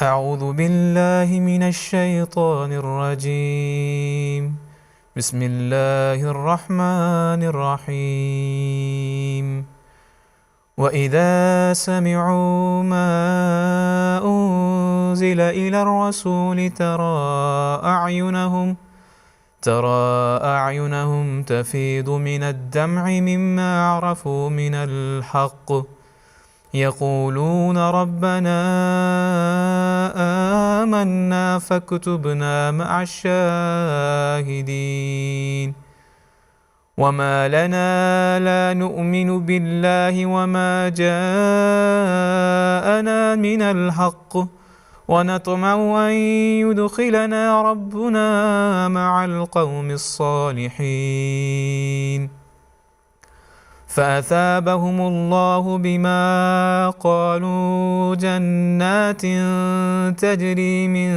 أعوذ بالله من الشيطان الرجيم. بسم الله الرحمن الرحيم. وإذا سمعوا ما أنزل إلى الرسول ترى أعينهم تفيض من الدمع مما عرفوا من الحق يقولون ربنا آمنا فاكتبنا مع الشاهدين. وما لنا لا نؤمن بالله وما جاءنا من الحق ونطمع أن يدخلنا ربنا مع القوم الصالحين. فأثابهم الله بما قالوا جنات تجري من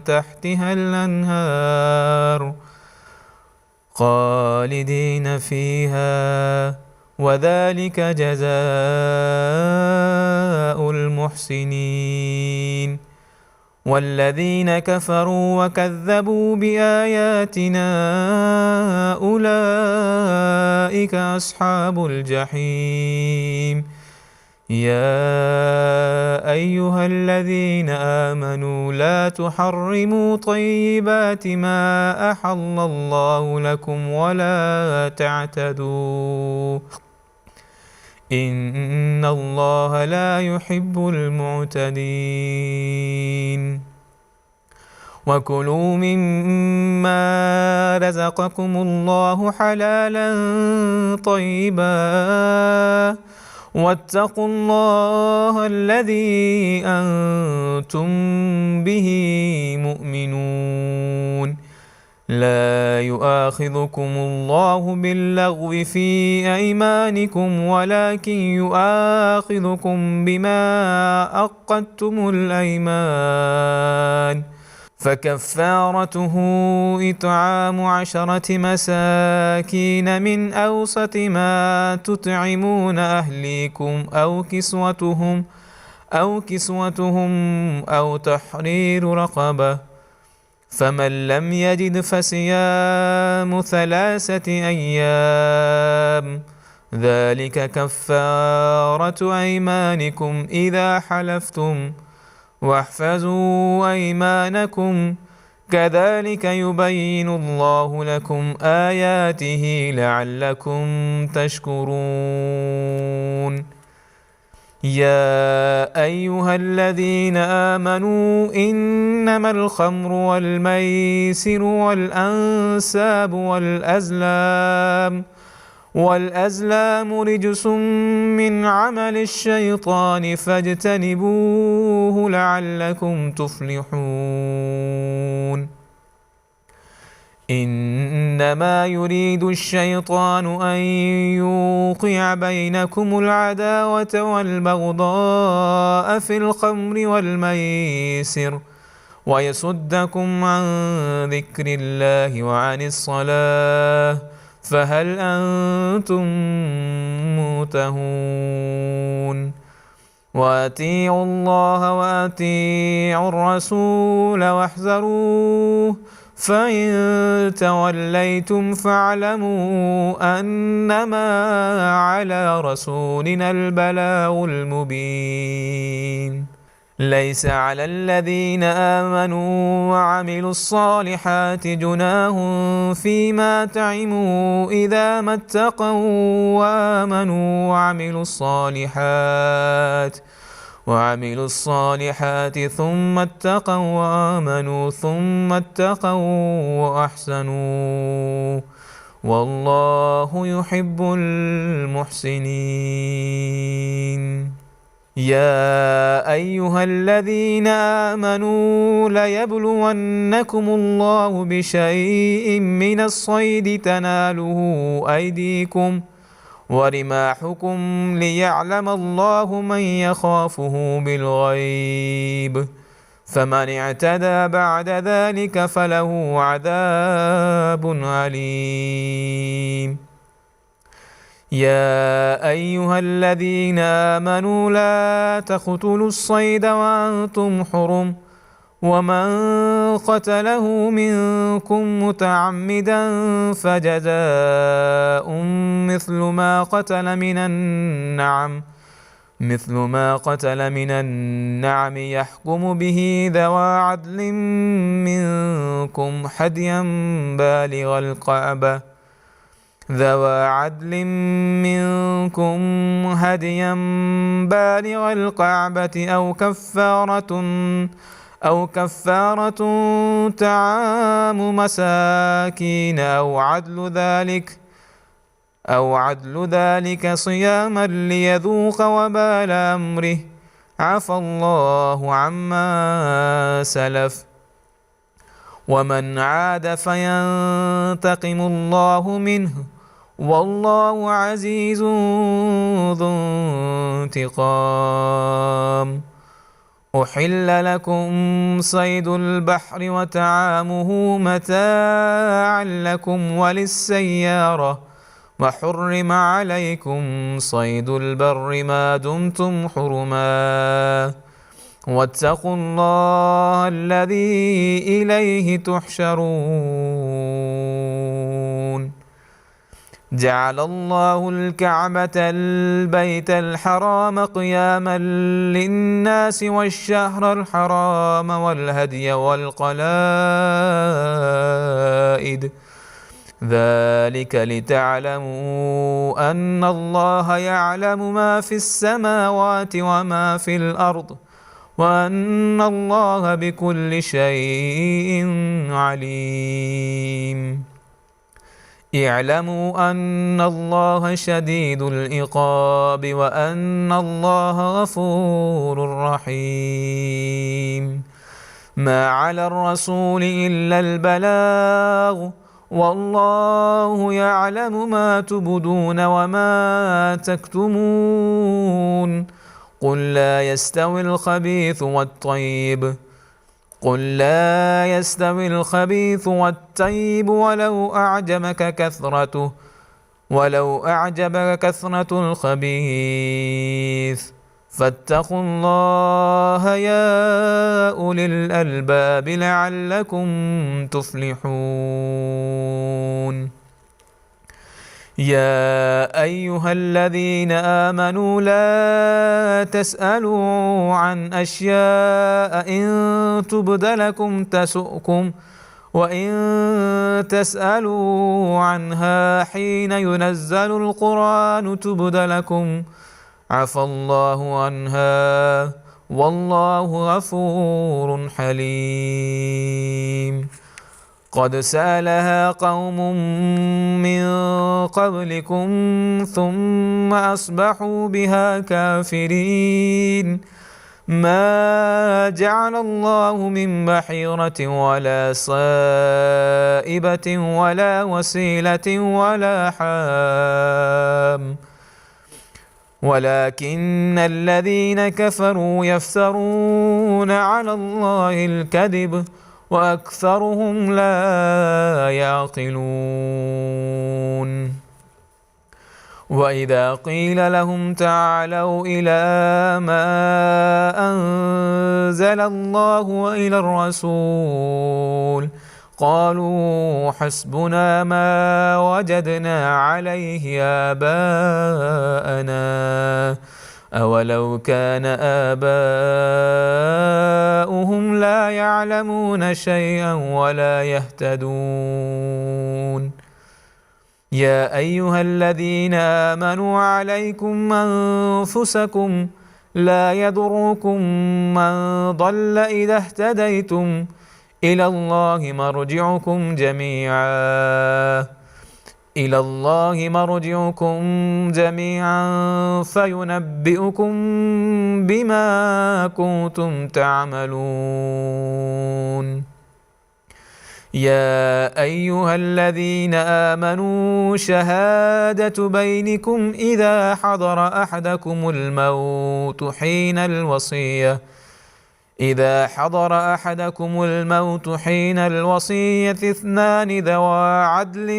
تحتها الأنهار خالدين فيها وذلك جزاء المحسنين. والذين كفروا وكذبوا بآياتنا أولئك أصحاب الجحيم. يا أيها الذين آمنوا لا تحرموا طيبات ما أحل الله لكم ولا تعتدوا إن الله لا يحب المعتدين. وكلوا مما رزقكم الله حلالا طيبا واتقوا الله الذي أنتم به مؤمنون. لا يؤاخذكم الله باللغو في أيمانكم ولكن يؤاخذكم بما عقدتم الأيمان. فكفارته إطعام 10 مساكين من أوسط ما تطعمون أهليكم أو كسوتهم أو تحرير رقبة. فمن لم يجد فصيام 3 أيام ذلك كفارة أيمانكم إذا حلفتم واحفظوا أيمانكم كذلك يبين الله لكم آياته لعلكم تشكرون. يا أيها الذين آمنوا إنما الخمر والميسر والأنساب والأزلام رجس من عمل الشيطان فاجتنبوه لعلكم تفلحون. إنما يريد الشيطان أن يوقع بينكم العداوة والبغضاء في الخمر والميسر ويصدكم عن ذكر الله وعن الصلاة فهل أنتم منتهون. وأطيعوا الله وأطيعوا الرسول واحذروه فإن توليتم فاعلموا أنما على رسولنا البلاغ المبين. ليس على الذين آمنوا وعملوا الصالحات جناح فيما طعموا إذا ما اتقوا وآمنوا وعملوا الصالحات ثم اتقوا وآمنوا ثم اتقوا وأحسنوا والله يحب المحسنين. يا أيها الذين آمنوا ليبلونكم الله بشيء من الصيد تناله أيديكم ورماحكم ليعلم الله من يخافه بالغيب فمن اعتدى بعد ذلك فله عذاب أليم. يا أيها الذين آمنوا لا تقتلوا الصيد وأنتم حرم ومن قتله منكم متعمدا فجزاء مثل ما قتل من النعم يحكم به ذوى عدل منكم هديا بالغ الكعبة أو كفارة طعام مساكين أو عدل ذلك صياما ليذوق وبال أمره عفى الله عما سلف ومن عاد فينتقم الله منه والله عزيز ذو انتقام. أحل لكم صيد البحر وطعامه متاعا لكم وللسيارة وحرم عليكم صيد البر ما دمتم حرما واتقوا الله الذي إليه تحشرون. جعل الله الكعبة البيت الحرام قياما للناس والشهر الحرام والهدي والقلائد ذلك لتعلموا أن الله يعلم ما في السماوات وما في الأرض وأن الله بكل شيء عليم. اعلموا أن الله شديد العقاب وأن الله غفور رحيم. ما على الرسول إلا البلاغ والله يعلم ما تبدون وما تكتمون. قل لا يستوي الخبيث والطيب ولو أعجبك كثرة الخبيث فاتقوا الله يا أولي الألباب لعلكم تفلحون. يا أيها الذين آمنوا لا تسألوا عن أشياء إن تبد لكم تسؤكم وإن تسألوا عنها حين ينزل القرآن تبد لكم عفى الله عنها والله غفور حليم. قد سألها قوم من قبلكم ثم أصبحوا بها كافرين. ما جعل الله من بحيرة ولا صائبة ولا وسيلة ولا حام ولكن الذين كفروا يفترون على الله الكذب وأكثرهم لا يعقلون. وإذا قيل لهم تعالوا إلى ما أنزل الله وإلى الرسول قالوا حسبنا ما وجدنا عليه آباءنا أولو كان آباؤهم لا يعلمون شيئا ولا يهتدون. يا أيها الذين آمنوا عليكم أنفسكم لا يضركم من ضل إذا اهتديتم إلى الله مرجعكم جميعا فينبئكم بما كنتم تعملون. يا أيها الذين آمنوا شهادة بينكم إذا حضر أحدكم الموت حين الوصية اثنان ذوى عدل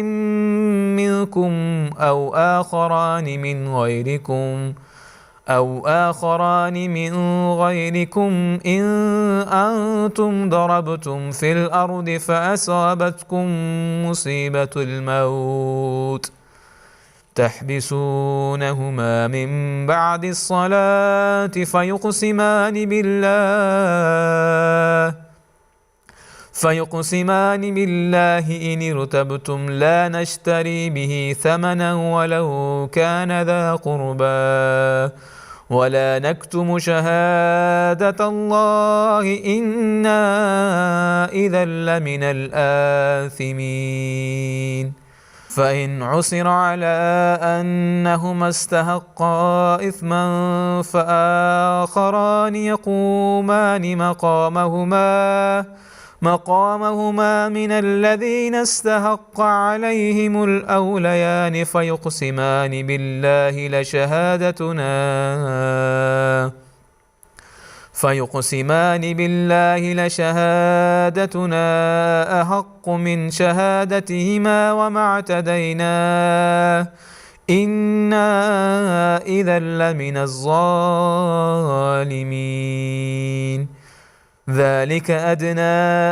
منكم أو آخران من غيركم إن أنتم ضربتم في الأرض فأصابتكم مصيبة الموت تحبسونهما من بعد الصلاة فيقسمان بالله إن ارتبتم لا نشتري به ثمنا ولو كان ذا قربى ولا نكتم شهادة الله إنا إذا لمن الآثمين فإن عثر على أنهما استحقا إثما فآخران يقومان مقامهما من الذين استحق عليهم الأوليان فيقسمان بالله لشهادتنا أحق من شهادتهما وما اعتدينا إنا إذا لمن الظالمين ذلك أدنى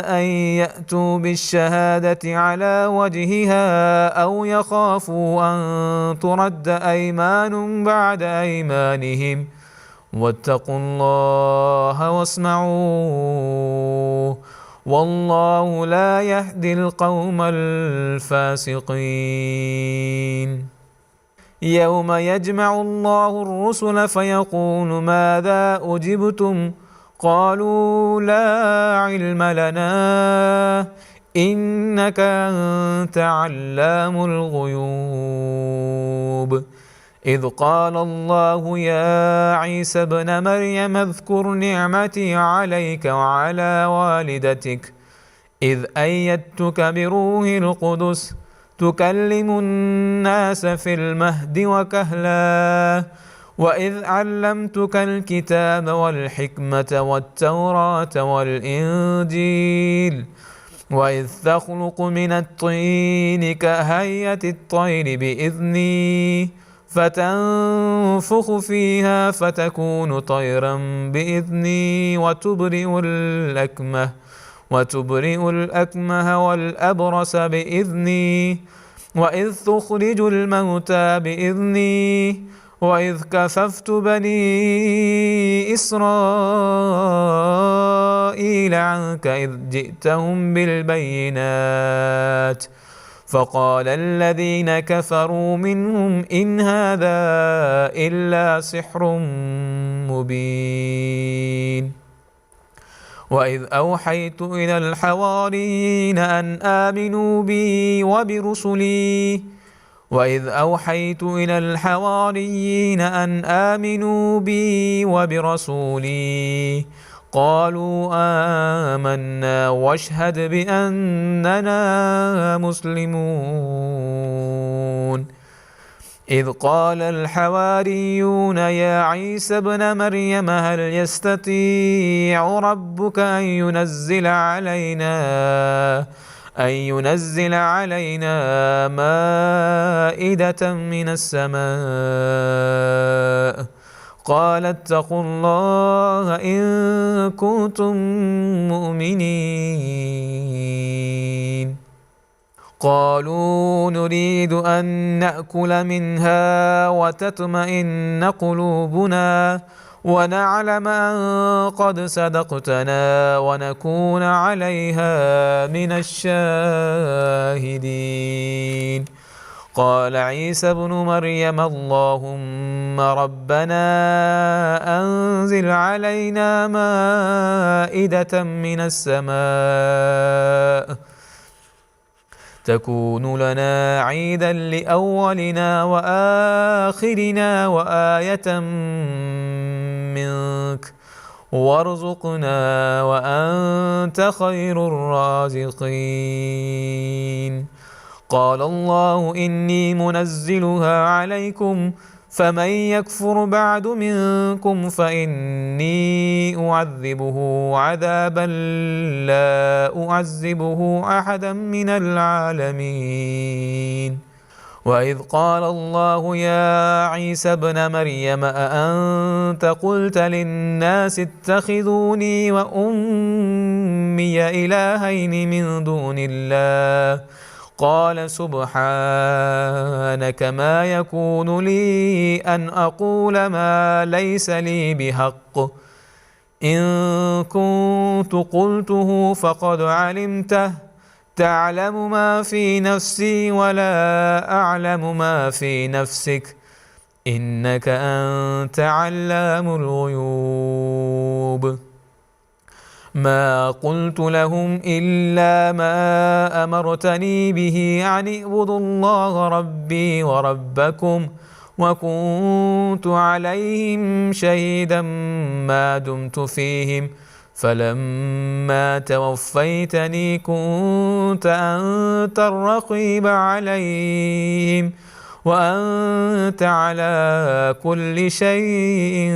أن يأتوا بالشهادة على وجهها أو يخافوا أن ترد أيمان بعد أيمانهم واتقوا الله واسمعوا والله لا يهدي القوم الفاسقين يوم يجمع الله الرسل فيقول ماذا أجبتم قالوا لا علم لنا إنك أنت علام الغيوب إذ قال الله يا عيسى ابن مريم اذكر نعمتي عليك وعلى والدتك إذ أيدتك بروح القدس تكلم الناس في المهد وكهلا وإذ علمتك الكتاب والحكمة والتوراة والإنجيل وإذ تخلق من الطين كهيئة الطير بإذني فتنفخ فيها فتكون طيرا بإذني وتبرئ الأكمه والأبرص بإذني وإذ تخرج الموتى بإذني وإذ كففت بني إسرائيل عنك إذ جئتهم بالبينات فقال الذين كفروا منهم إن هذا إلا سحر مبين وإذ أوحيت إلى الحواريين أن آمنوا بي وبرسولي قالوا آمنا واشهد بأننا مسلمون إذ قال الحواريون يا عيسى ابن مريم هل يستطيع ربك أن ينزل علينا مائدة من السماء قال اتقوا الله إن كنتم مؤمنين قالوا نريد أن نأكل منها وتطمئن قلوبنا ونعلم أن قد صدقتنا ونكون عليها من الشاهدين قال عيسى ابن مريم اللهم ربنا أنزل علينا مائدة من السماء تكون لنا عيدا لأولنا وآخرنا وآية منك وارزقنا وأنت خير الرازقين قال الله إني منزلها عليكم فمن يكفر بعد منكم فإني أعذبه عذابا لا أعذبه أحدا من العالمين وإذ قال الله يا عيسى ابن مريم أأنت قلت للناس اتخذوني وأمي إلهين من دون الله قال سبحانك ما يكون لي أن أقول ما ليس لي بحق إن كنت قلته فقد علمته تعلم ما في نفسي ولا أعلم ما في نفسك إنك أنت علام الغيوب ما قلت لهم إلا ما أمرتني به أن اعبدوا الله ربي وربكم وكنت عليهم شهيدا ما دمت فيهم فلما توفيتني كنت أنت الرقيب عليهم وأنت على كل شيء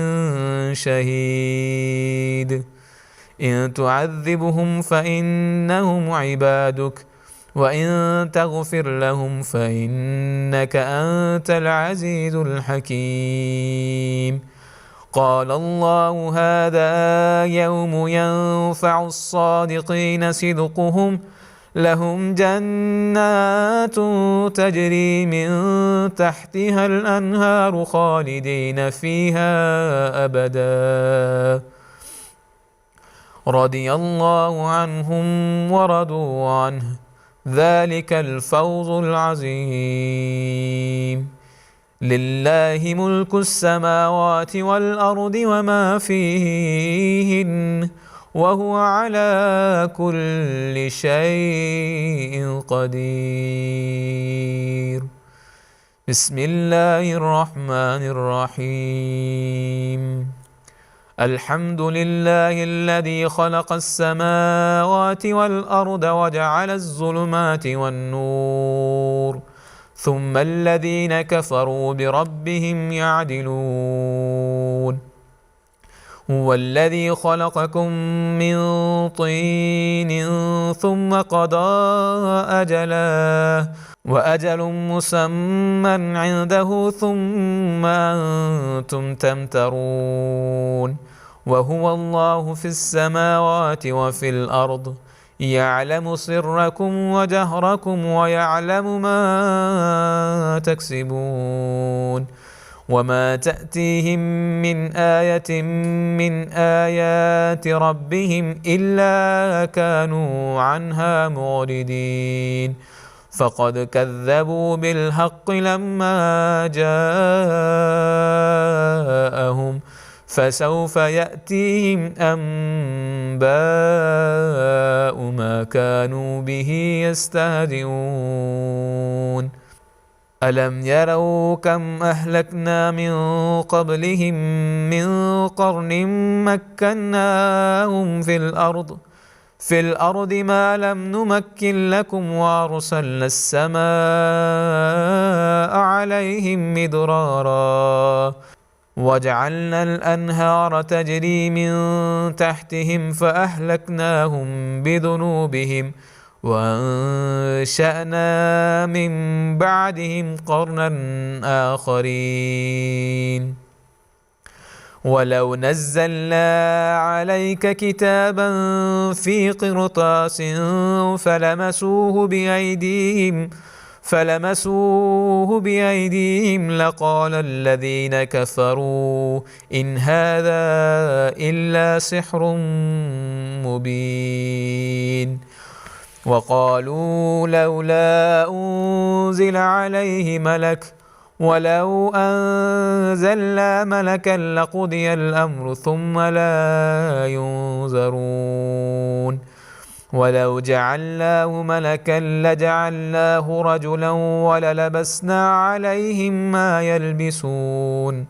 شهيد إن تعذبهم فإنهم عبادك وإن تغفر لهم فإنك أنت العزيز الحكيم قال الله هذا يوم ينفع الصادقين صدقهم لهم جنات تجري من تحتها الأنهار خالدين فيها أبدا رضي الله عنهم ورضوا عنه ذلك الفوز العظيم لله ملك السماوات والأرض وما فيهن وهو على كل شيء قدير بسم الله الرحمن الرحيم الحمد لله الذي خلق السماوات والأرض وجعل الظلمات والنور ثم الذين كفروا بربهم يعدلون هو الذي خلقكم من طين ثم قضى أجلا وأجل مسمى عنده ثم أنتم تمترون وهو الله في السماوات وفي الأرض يعلم سركم وجهركم ويعلم ما تكسبون وما تأتيهم من آية من آيات ربهم إلا كانوا عنها معرضين فقد كذبوا بالحق لما جاءهم فسوف يأتيهم أنباء ما كانوا به يستهزئون ألم يروا كم أهلكنا من قبلهم من قرن مكناهم في الأرض ما لم نمكن لكم وأرسلنا السماء عليهم مدرارا وجعلنا الأنهار تجري من تحتهم فأهلكناهم بذنوبهم وأنشأنا من بعدهم قرنا آخرين ولو نزلنا عليك كتابا في قرطاس فلمسوه بأيديهم لقال الذين كفروا إن هذا إلا سحر مبين وقالوا لولا أنزل عليه ملك ولو أنزلنا ملكا لقضي الأمر ثم لا ينظرون ولو جعلناه ملكا لجعلناه رجلا وللبسنا عليهم ما يلبسون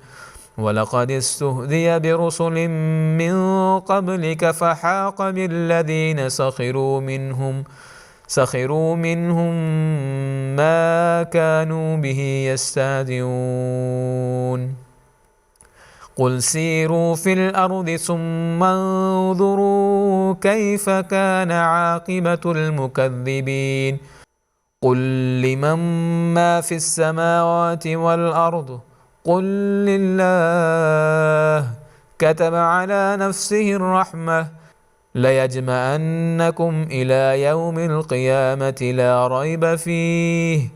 ولقد استهزئ برسل من قبلك فحاق بالذين سخروا منهم ما كانوا به يستهزئون قل سيروا في الأرض ثم انظروا كيف كان عاقبة المكذبين قل لمن ما في السماوات والأرض قل لله كتب على نفسه الرحمة ليجمعنكم إلى يوم القيامة لا ريب فيه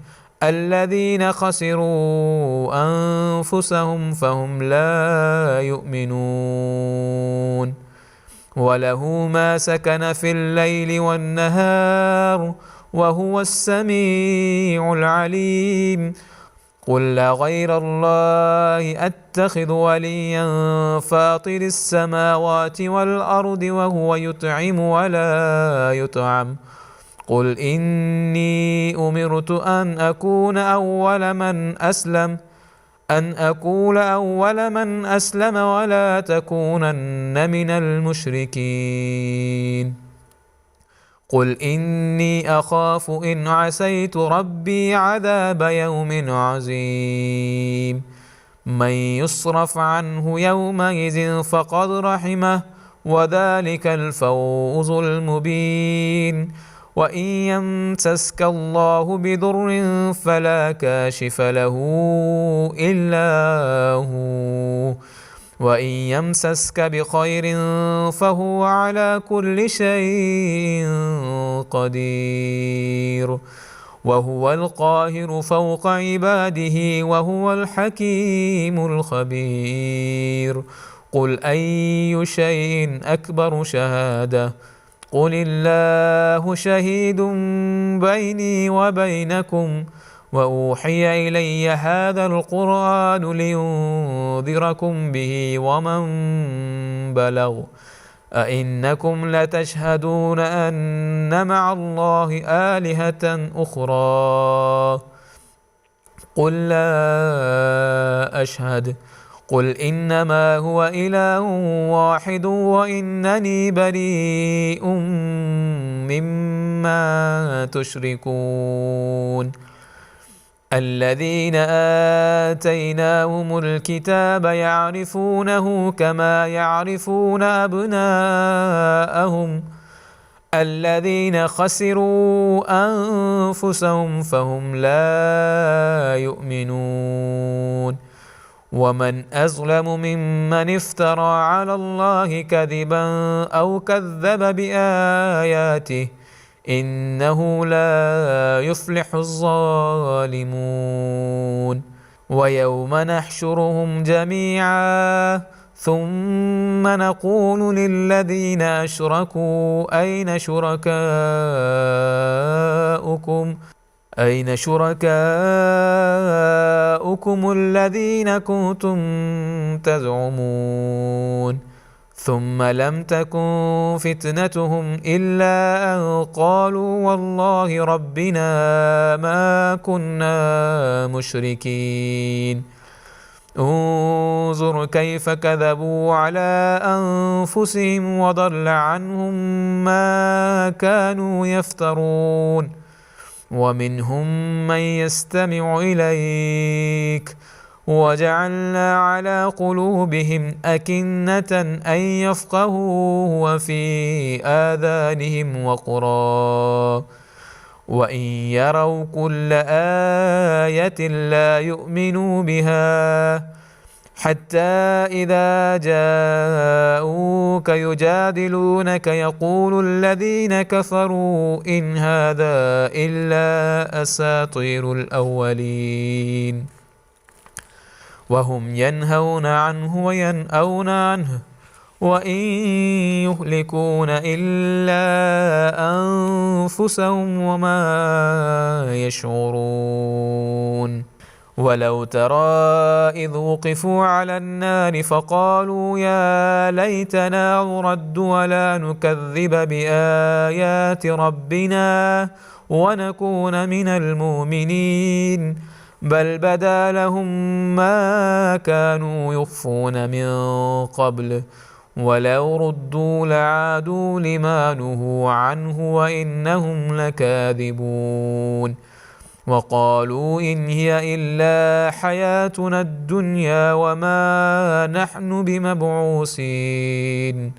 الذين خسروا أنفسهم فهم لا يؤمنون وله ما سكن في الليل والنهار وهو السميع العليم قل غير الله أتخذ وليا فاطر السماوات والأرض وهو يطعم ولا يطعم قل إني أمرت أن أكون أول من أسلم ولا تكونن من المشركين قل إني أخاف إن عسيت ربي عذاب يوم عظيم من يصرف عنه يومئذ فقد رحمه وذلك الفوز المبين وإن يمسسك الله بضر فلا كاشف له إلا هو وإن يمسسك بخير فهو على كل شيء قدير وهو القاهر فوق عباده وهو الحكيم الخبير قل أي شيء أكبر شهادة قل الله شهيد بيني وبينكم وأوحي إلي هذا القرآن لينذركم به ومن بلغ أئنكم لتشهدون أن مع الله آلهة أخرى قل لا أشهد قل إنما هو إله واحد وإنني بريء مما تشركون الذين آتيناهم الكتاب يعرفونه كما يعرفون أبناءهم الذين خسروا أنفسهم فهم لا يؤمنون ومن أظلم ممن افترى على الله كذبا أو كذب بآياته إنه لا يفلح الظالمون ويوم نحشرهم جميعا ثم نقول للذين أشركوا أين شركاؤكم الذين كنتم تزعمون ثم لم تكن فتنتهم إلا أن قالوا والله ربنا ما كنا مشركين انظر كيف كذبوا على أنفسهم وضل عنهم ما كانوا يفترون ومنهم من يستمع إليك وجعلنا على قلوبهم أكنة أن يفقهوا وفي آذانهم وقرا وإن يروا كل آية لا يؤمنوا بها حتى إذا جاءوك يجادلونك يقول الذين كفروا إن هذا إلا أساطير الأولين وهم ينهون عنه وينأون عنه وإن يهلكون إلا أنفسهم وما يشعرون ولو ترى إذ وقفوا على النار فقالوا يا ليتنا نرد ولا نكذب بآيات ربنا ونكون من المؤمنين بل بدا لهم ما كانوا يخفون من قبل ولو ردوا لعادوا لما نهوا عنه وإنهم لكاذبون وقالوا إن هي إلا حياتنا الدنيا وما نحن بمبعوثين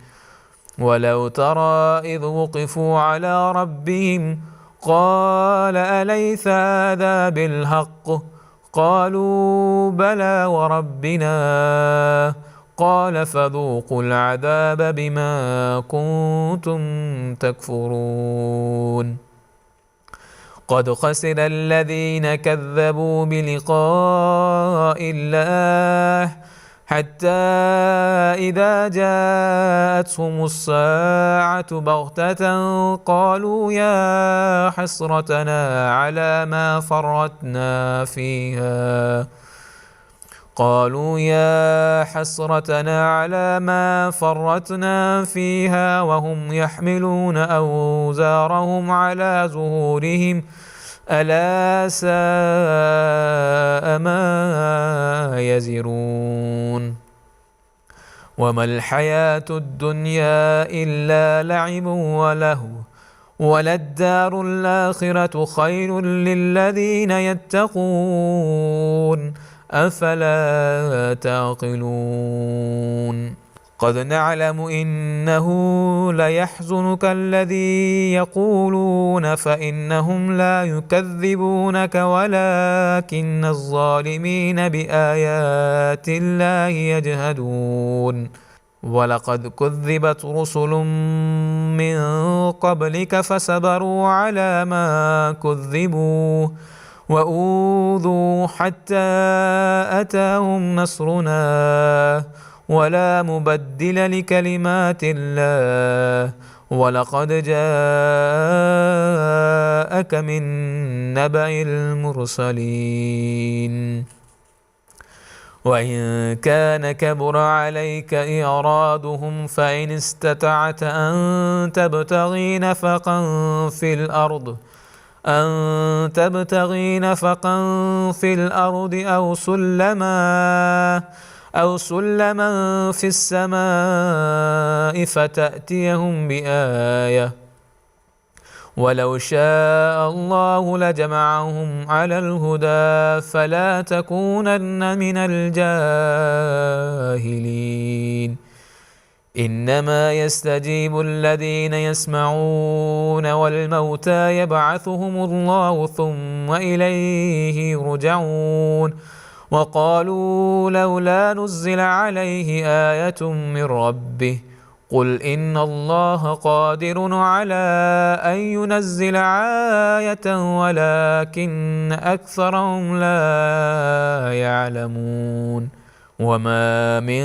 ولو ترى إذ وقفوا على ربهم قال أليس هذا بالحق؟ قالوا بلى وربنا. قال فذوقوا العذاب بما كنتم تكفرون. قد خسر الذين كذبوا بلقاء الله حتى إذا جاءتهم الساعة بغتة قالوا يا حسرتنا على ما فرطنا فيها وهم يحملون أوزارهم على ظهورهم ألا ساء ما يزرون. وما الحياة الدنيا إلا لعب ولهو وللدار الآخرة خير للذين يتقون أفلا تعقلون. قد نعلم إنه ليحزنك الذي يقولون فإنهم لا يكذبونك ولكن الظالمين بآيات الله يجهدون. ولقد كذبت رسل من قبلك فصبروا على ما كذبوا وأوذوا حتى أتاهم نصرنا ولا مبدل لكلمات الله ولقد جاءك من نبأ المرسلين. وإن كان كبر عليك إعراضهم فإن استطعت أن تبتغي نفقا في الأرض أو سلما في السماء فتأتيهم بآية ولو شاء الله لجمعهم على الهدى فلا تكونن من الجاهلين. إنما يستجيب الذين يسمعون والموتى يبعثهم الله ثم إليه يرجعون. وقالوا لولا نزل عليه آية من ربه قل إن الله قادر على أن ينزل آية ولكن أكثرهم لا يعلمون. وما من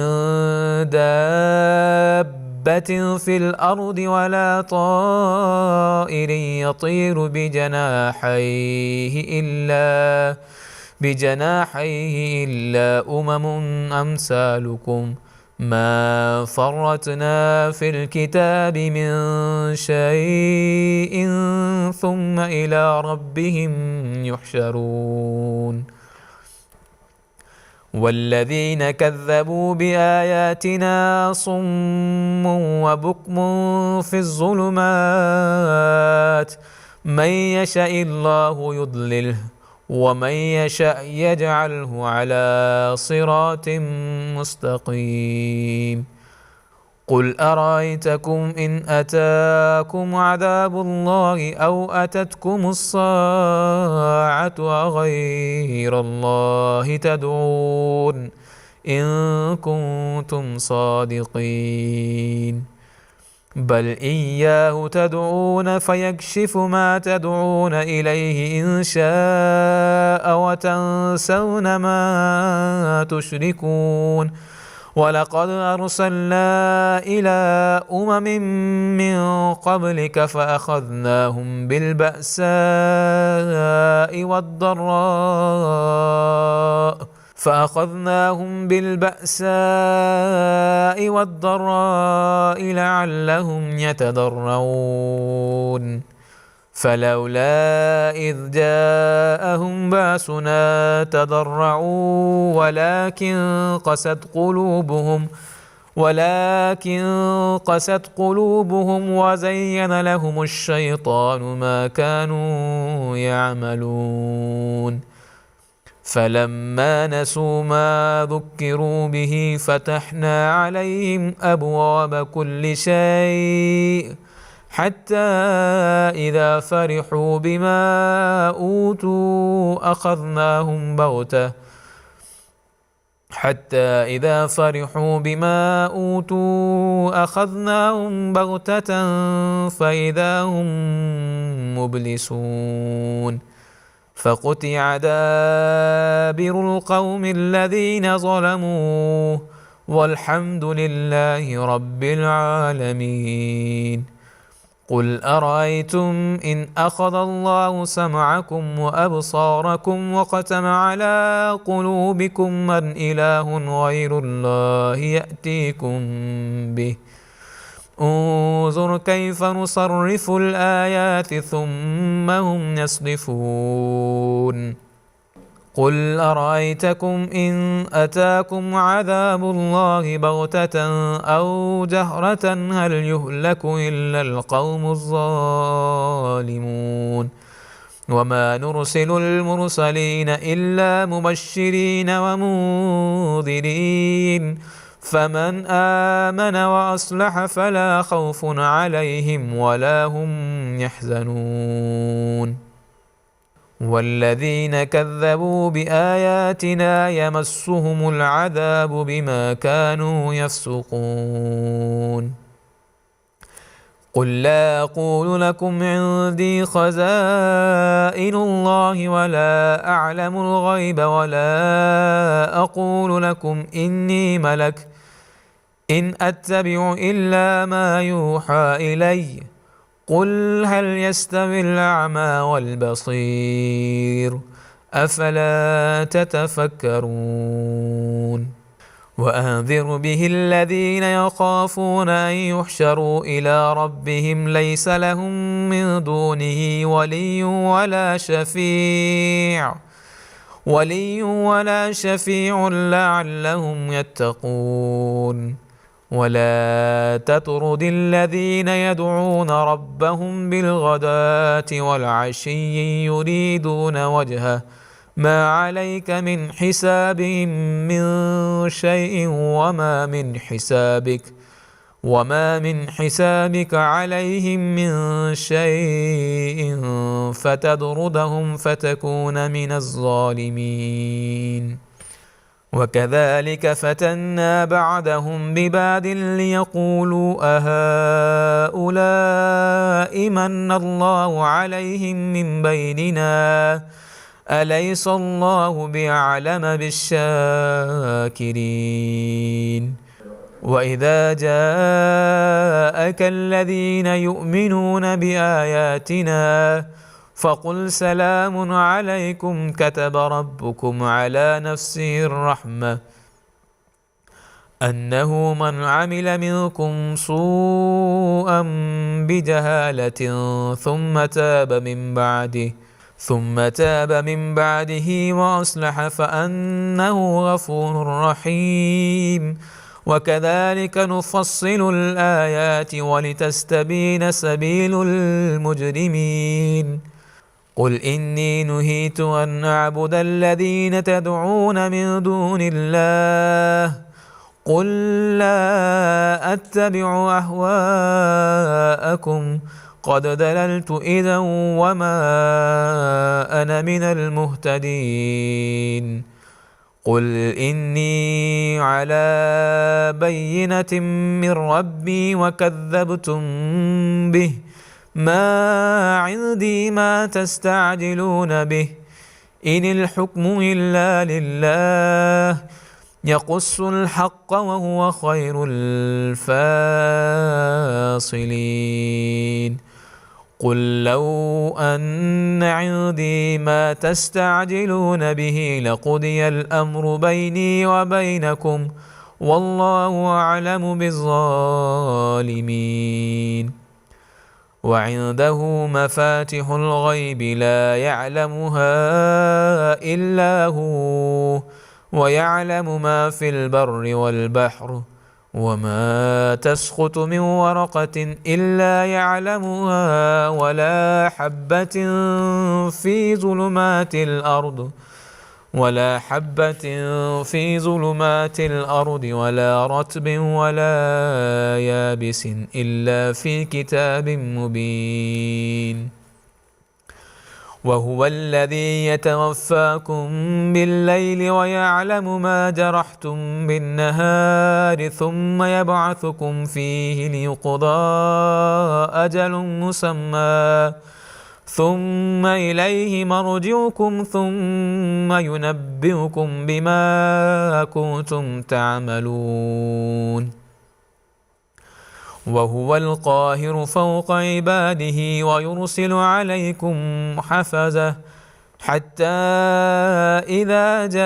دابة في الأرض ولا طائر يطير بجناحيه إلا أمم أمثالكم ما فرطنا في الكتاب من شيء ثم إلى ربهم يحشرون. والذين كذبوا بآياتنا صم وبكم في الظلمات من يشاء الله يضلله ومن يشاء يجعله على صراط مستقيم. قل أرأيتكم إن أتاكم عذاب الله أو أتتكم الصاعة أغير الله تدعون إن كنتم صادقين بل إياه تدعون فيكشف ما تدعون إليه إن شاء وتنسون ما تشركون. ولقد أرسلنا إلى أمم من قبلك فأخذناهم بالبأساء والضراء لعلهم يتضرعون. فلولا إذ جاءهم بأسنا تضرعوا ولكن قست قلوبهم وزين لهم الشيطان ما كانوا يعملون. فلما نسوا ما ذكروا به فتحنا عليهم أبواب كل شيء حتى إذا فرحوا بما أوتوا أخذناهم بغتة فإذا هم مبلسون فقطع دابر القوم الذين ظلموا والحمد لله رب العالمين. قل أرأيتم إن أخذ الله سمعكم وأبصاركم وختم على قلوبكم من إله غير الله يأتيكم به انظر كيف نصرف الآيات ثم هم يصدفون. قل أرأيتكم إن أتاكم عذاب الله بغتة أو جهرة هل يهلك إلا القوم الظالمون. وما نرسل المرسلين إلا مبشرين ومنذرين فمن آمن وأصلح فلا خوف عليهم ولا هم يحزنون. والذين كذبوا بآياتنا يمسهم العذاب بما كانوا يفسقون. قل لا أقول لكم عندي خزائن الله ولا أعلم الغيب ولا أقول لكم إني ملك إن أتبع إلا ما يوحى إلي قل هل يستوي الأعمى والبصير أفلا تتفكرون. وأنذر به الذين يخافون أن يحشروا إلى ربهم ليس لهم من دونه ولي ولا شفيع لعلهم يتقون. ولا تطرد الذين يدعون ربهم بالغداة والعشي يريدون وجهه ما عليك من حسابهم من شيء وما من حسابك عليهم من شيء فتطردهم فتكون من الظالمين. وكذلك فتنا بعدهم ببعد ليقولوا أهؤلاء من الله عليهم من بيننا أليس الله بأعلم بالشاكرين. وإذا جاءك الذين يؤمنون بآياتنا فقل سلام عليكم كتب ربكم على نفسه الرحمة أنه من عمل منكم سوءا بجهالة ثم تاب من بعده وأصلح فأنه غفور رحيم. وكذلك نفصل الآيات ولتستبين سبيل المجرمين. قل إني نهيت أن أعبد الذين تدعون من دون الله قل لا أتبع أهواءكم قد دللت إذا وما أنا من المهتدين. قل إني على بينة من ربي وكذبتم به ما عندي ما تستعجلون به إن الحكم إلا لله يقص الحق وهو خير الفاصلين. قل لو أن عندي ما تستعجلون به لقضي الأمر بيني وبينكم والله أعلم بالظالمين. وعنده مفاتح الغيب لا يعلمها إلا هو ويعلم ما في البر والبحر وما تسقط من ورقة إلا يعلمها ولا حبة في ظلمات الأرض ولا حبة في ظلمات الأرض ولا رطب ولا يابس إلا في كتاب مبين. وهو الذي يتوفاكم بالليل ويعلم ما جرحتم بالنهار ثم يبعثكم فيه ليقضى أجل مسمى ثم إليه مرجعكم ثم ينبئكم بما كنتم تعملون. وهو القاهر فوق عباده ويرسل عليكم حفظة حتى إذا جاء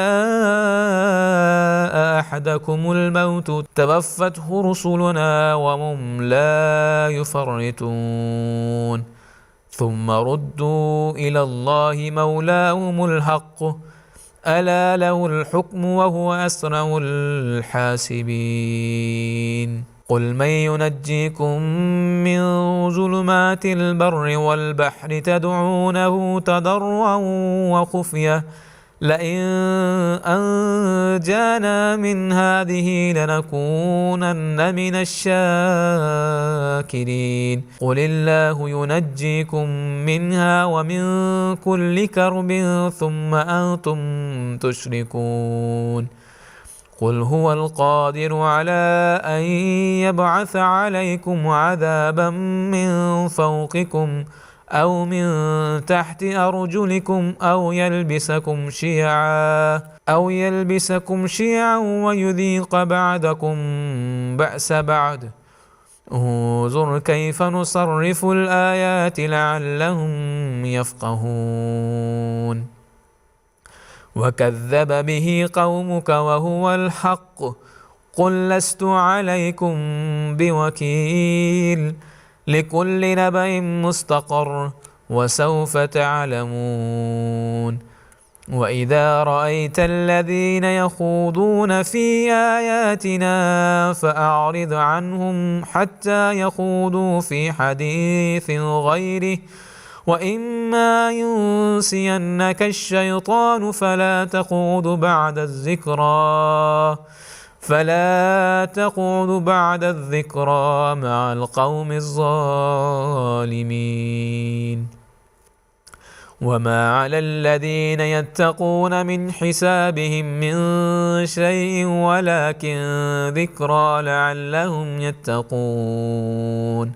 أحدكم الموت توفته رسلنا وهم لا يفرطون ثم ردوا إلى الله مولاهم الحق ألا له الحكم وهو أسرع الحاسبين. قل من ينجيكم من ظلمات البر والبحر تدعونه تضرعا وخفية لئن أنجانا من هذه لنكونن من الشاكرين. قل الله ينجيكم منها ومن كل كرب ثم أنتم تشركون. قل هو القادر على أن يبعث عليكم عذابا من فوقكم أو من تحت أرجلكم أو يلبسكم شيعا ويذيق بعضكم بأس بعض. انظر كيف نصرف الآيات لعلهم يفقهون. وكذب به قومك وهو الحق قل لست عليكم بوكيل لكل نبأ مستقر وسوف تعلمون. وإذا رأيت الذين يخوضون في آياتنا فأعرض عنهم حتى يخوضوا في حديث غيره وإما ينسينك الشيطان فلا تقعد بعد الذكرى مع القوم الظالمين. وما على الذين يتقون من حسابهم من شيء ولكن ذكرى لعلهم يتقون.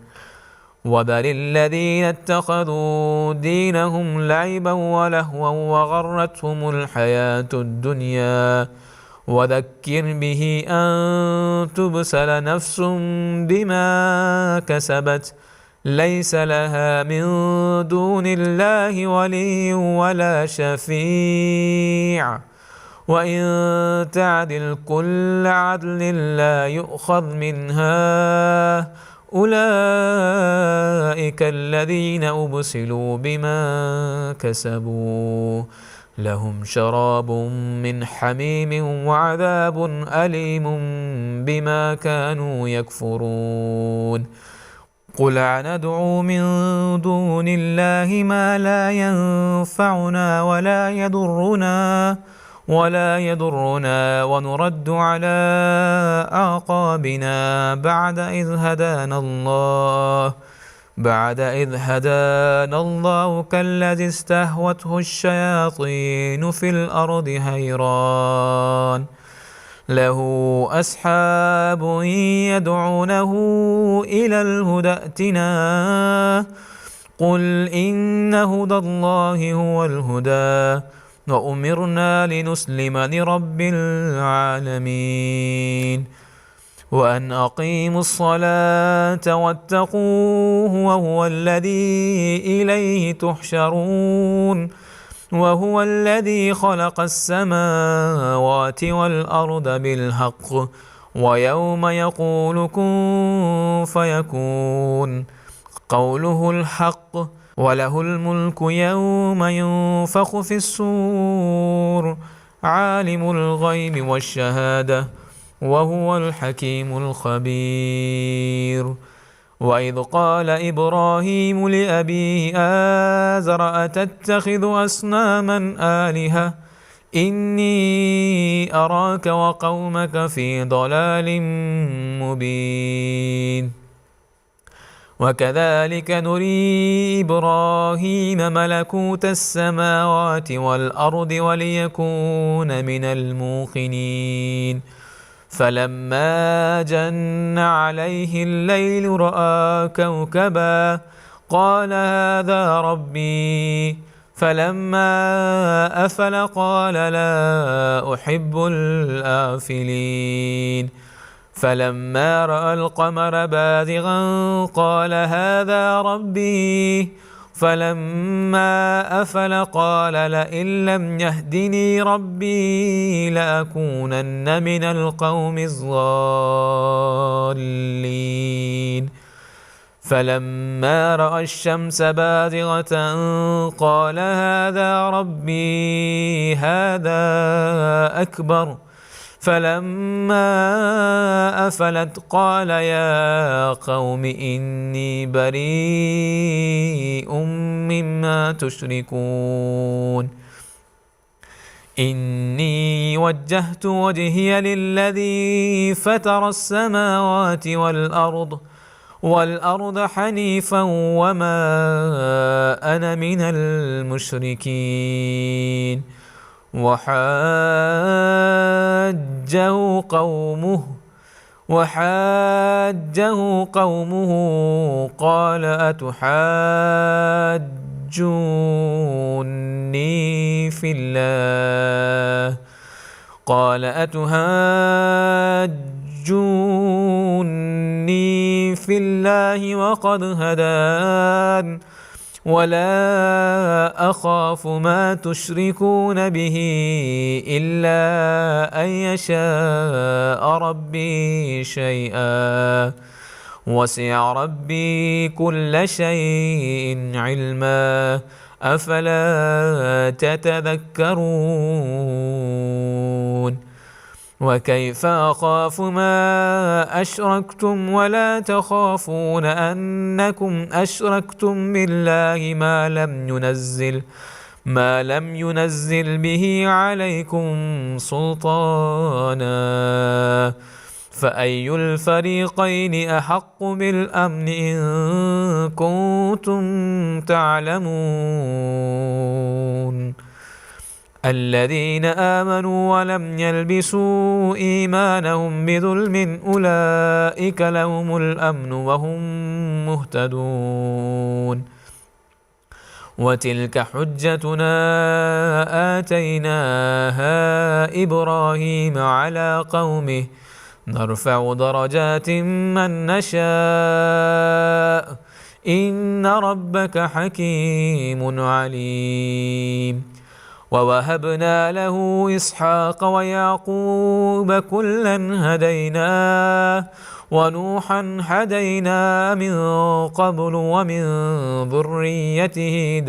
وذر الذين اتخذوا دينهم لعبا ولهوا وغرتهم الحياة الدنيا وذكر به أن تبسل نفس بما كسبت ليس لها من دون الله ولي ولا شفيع وإن تعدل كل عدل لا يؤخذ منها أولئك الذين أبسلوا بما كسبوا لهم شراب من حميم وعذاب أليم بما كانوا يكفرون. قل أندعو من دون الله ما لا ينفعنا ولا يضرنا ونرد على أعقابنا بعد إذ هدانا الله كالذي استهوته الشياطين في الأرض حيران له أصحاب يدعونه إلى الهدى ائتنا قل إن هدى الله هو الهدى وأمرنا لنسلم لرب العالمين وأن أقيموا الصلاة واتقوه وهو الذي إليه تحشرون وهو الذي خلق السماوات والأرض بالحق ويوم يقول كن فيكون قوله الحق وله الملك يوم ينفخ في الصور عالم الغيب والشهادة وهو الحكيم الخبير. وإذ قال إبراهيم لأبيه آزر أتتخذ أصناما آلهة إني أراك وقومك في ضلال مبين وكذلك نري إبراهيم ملكوت السماوات والأرض وليكون من الموقنين فلما جن عليه الليل رأى كوكبا قال هذا ربي فلما أفل قال لا أحب الآفلين فلما رأى القمر بازغا قال هذا ربي فلما أفل قال لئن لم يهدني ربي لأكونن من القوم الضالين فلما رأى الشمس بازغة قال هذا ربي هذا أكبر فلما أفلت قال يا قوم إني بريء مما تشركون إني وجهت وجهي للذي فطر السماوات والأرض حنيفا وما أنا من المشركين وحاجه قومه قال أتحاجوني في الله وقد هدان ولا أخاف ما تشركون به إلا أن يشاء ربي شيئا وسع ربي كل شيء علما أفلا تتذكرون وكيف أخاف ما أشركتم ولا تخافون أنكم أشركتم بالله ما لم ينزل به عليكم سلطانا فأي الفريقين أحق بالأمن إن كنتم تعلمون الذين آمنوا ولم يلبسوا إيمانهم بظلم أولئك لهم الأمن وهم مهتدون وتلك حجتنا آتيناها إبراهيم على قومه نرفع درجات من نشاء إن ربك حكيم عليم ووهبنا له إسحاق ويعقوب كلا هدينا ونوحا هدينا من قبل ومن ذريته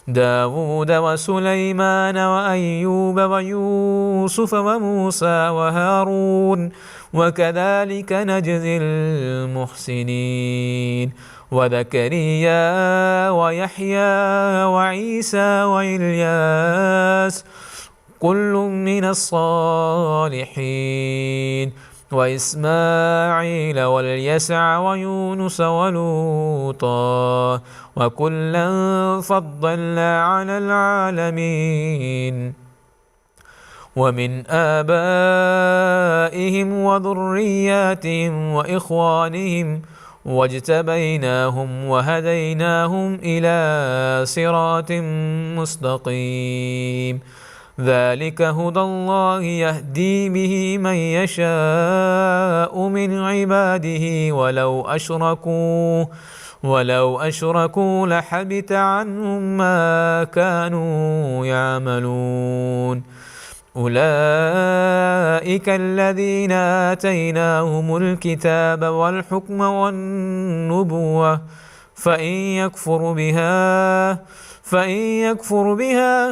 داود وسليمان وأيوب ويوسف وموسى وهارون وكذلك نجزي المحسنين وزكريا ويحيى وعيسى وإلياس كل من الصالحين وإسماعيل واليسع ويونس ولوطا وكلا فضلنا على العالمين ومن آبائهم وذرياتهم وإخوانهم واجتبيناهم وهديناهم إلى صراط مستقيم ذلك هدى الله يهدي به من يشاء من عباده ولو أشركوا لحبط عنهم ما كانوا يعملون أولئك الذين آتيناهم الكتاب والحكم والنبوة فإن يكفر بها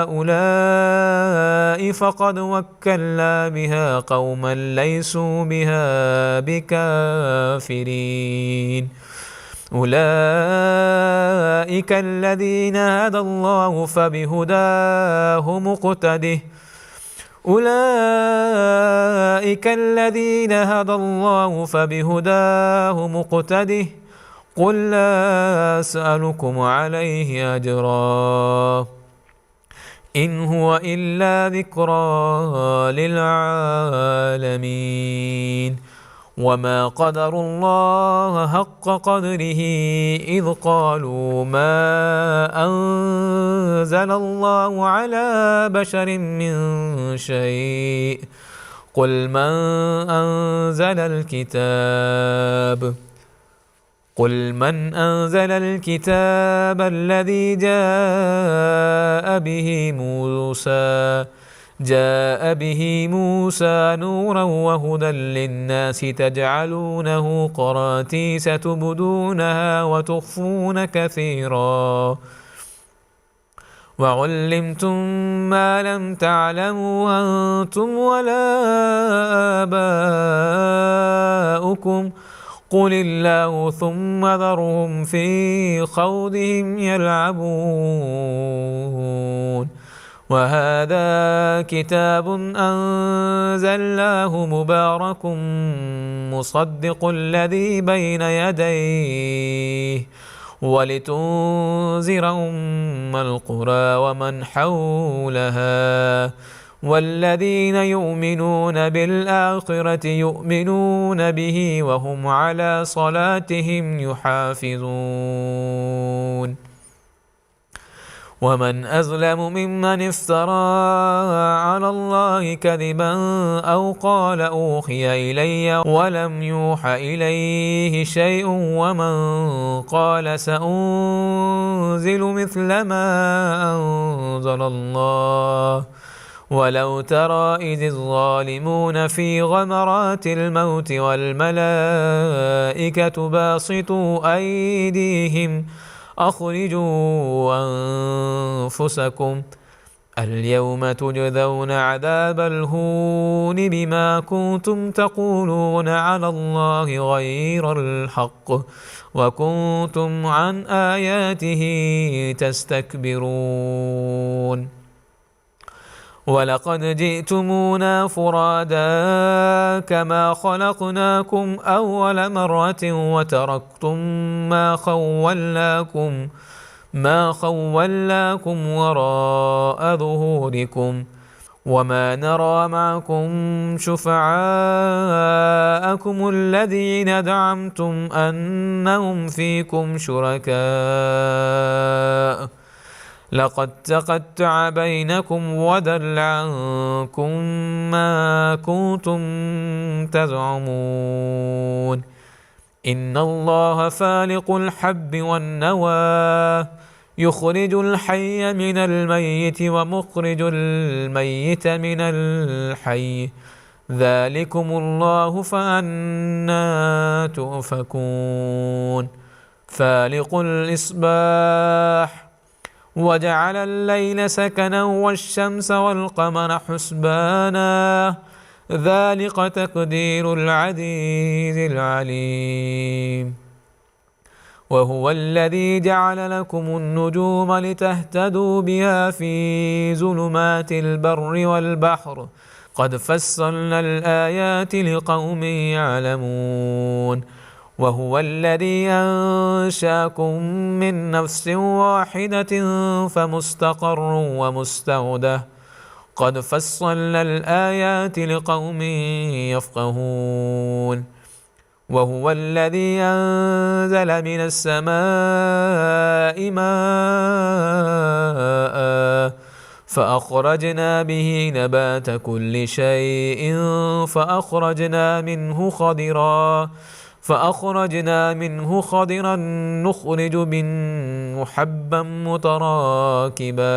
هؤلاء فقد وكلنا بها قوما ليسوا بها بكافرين أولئك الذين هدى الله فبهداه مقتده أولئك الذين هدى الله فبهداه مقتده قل لا أسألكم عليه أجرا إن هو إلا ذكرى للعالمين وما قدروا الله حق قدره إذ قالوا ما أنزل الله على بشر من شيء قل من أنزل الكتاب الذي جاء به موسى نورا وهدى للناس تجعلونه قراتيس تبدونها وتخفون كثيرا وعلمتم ما لم تعلموا أنتم ولا آباؤكم قل الله ثم ذرهم في خوضهم يلعبون وهذا كتاب أنزلناه مبارك مصدق الذي بين يديه ولتنذر أم القرى ومن حولها والذين يؤمنون بالآخرة يؤمنون به وهم على صلاتهم يحافظون ومن أظلم ممن افترى على الله كذبا أو قال أوحي إلي ولم يوح إليه شيء ومن قال سأنزل مثل ما أنزل الله ولو ترى إذ الظالمون في غمرات الموت والملائكة باسطوا أيديهم أخرجوا أنفسكم اليوم تجزون عذاب الهون بما كنتم تقولون على الله غير الحق وكنتم عن آياته تستكبرون ولقد جئتمونا فرادا كما خلقناكم أول مرة وتركتم ما خولناكم وراء ظهوركم وما نرى معكم شفعاءكم الذين زعمتم أنهم فيكم شركاء لقد تقطع بينكم وضل عنكم ما كنتم تزعمون إن الله فالق الحب والنوى يخرج الحي من الميت ومخرج الميت من الحي ذلكم الله فأنا تؤفكون فالق الإصباح وجعل الليل سكنا والشمس والقمر حسبانا ذلك تقدير العزيز العليم وهو الذي جعل لكم النجوم لتهتدوا بها في ظلمات البر والبحر قد فصلنا الآيات لقوم يعلمون وهو الذي أنشاكم من نفس واحدة فمستقر ومستودع قد فصلنا الآيات لقوم يفقهون وهو الذي أنزل من السماء ماء فأخرجنا به نبات كل شيء فأخرجنا منه خضرا نخرج منه حبا متراكبا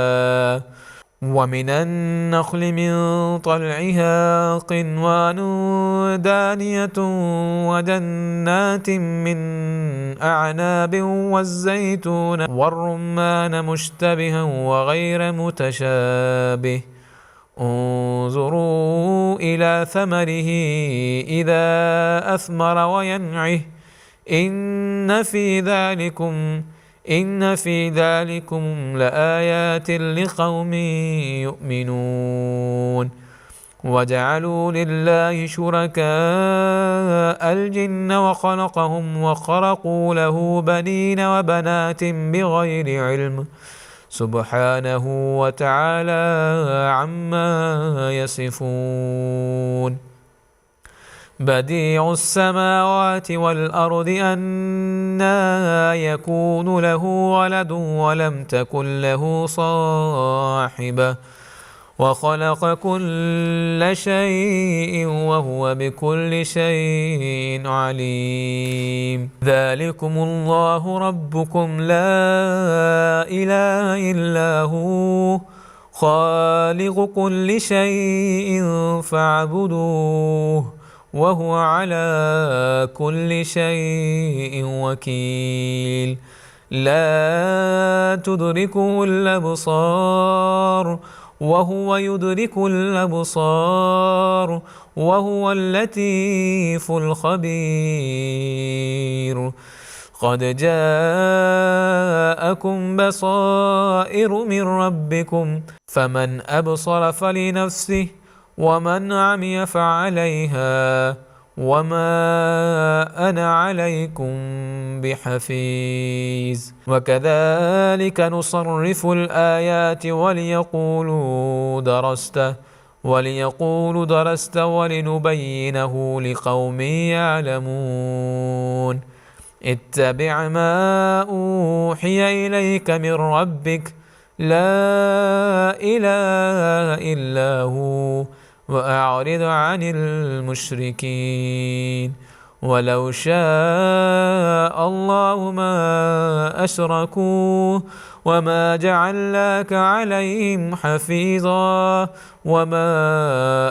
ومن النخل من طلعها قنوان دانية وجنات من أعناب والزيتون والرمان مشتبها وغير متشابه انظروا إلى ثمره إذا أثمر وينعه إن في ذلكم لآيات لقوم يؤمنون وجعلوا لله شركاء الجن وخلقهم وخرقوا له بنين وبنات بغير علم سبحانه وتعالى عما يصفون بديع السماوات والأرض أنى يكون له ولد ولم تكن له صاحبة وخلق كل شيء وهو بكل شيء عليم ذلكم الله ربكم لا إله إلا هو خالق كل شيء فاعبدوه وهو على كل شيء وكيل لا تدركه الأبصار وهو يدرك الأبصار وهو اللطيف الخبير قد جاءكم بصائر من ربكم فمن أبصر فلنفسه ومن عمي فعليها وما أنا عليكم بحفيظ وكذلك نصرف الآيات وليقولوا درست ولنبينه لقوم يعلمون اتبع ما أوحي إليك من ربك لا إله إلا هو وأعرض عن المشركين ولو شاء الله ما أشركوا وما جعلناك عليهم حفيظا وما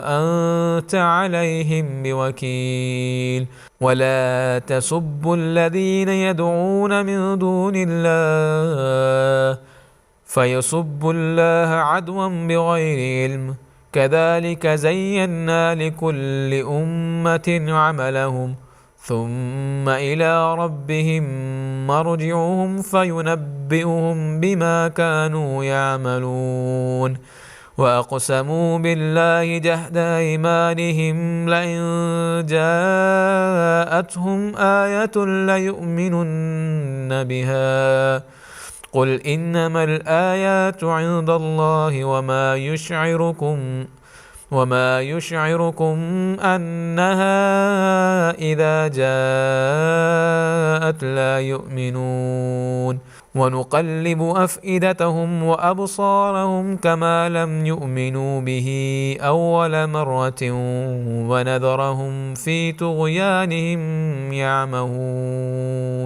أنت عليهم بوكيل ولا تسبوا الذين يدعون من دون الله فيسبوا الله عدوا بغير علم كذلك زينا لكل أمة عملهم ثم إلى ربهم مرجعهم فينبئهم بما كانوا يعملون وأقسموا بالله جهد أيمانهم لئن جاءتهم آية ليؤمنن بها قل إنما الآيات عند الله وما يشعركم أنها إذا جاءت لا يؤمنون ونقلب أفئدتهم وأبصارهم كما لم يؤمنوا به أول مرة ونذرهم في طغيانهم يعمهون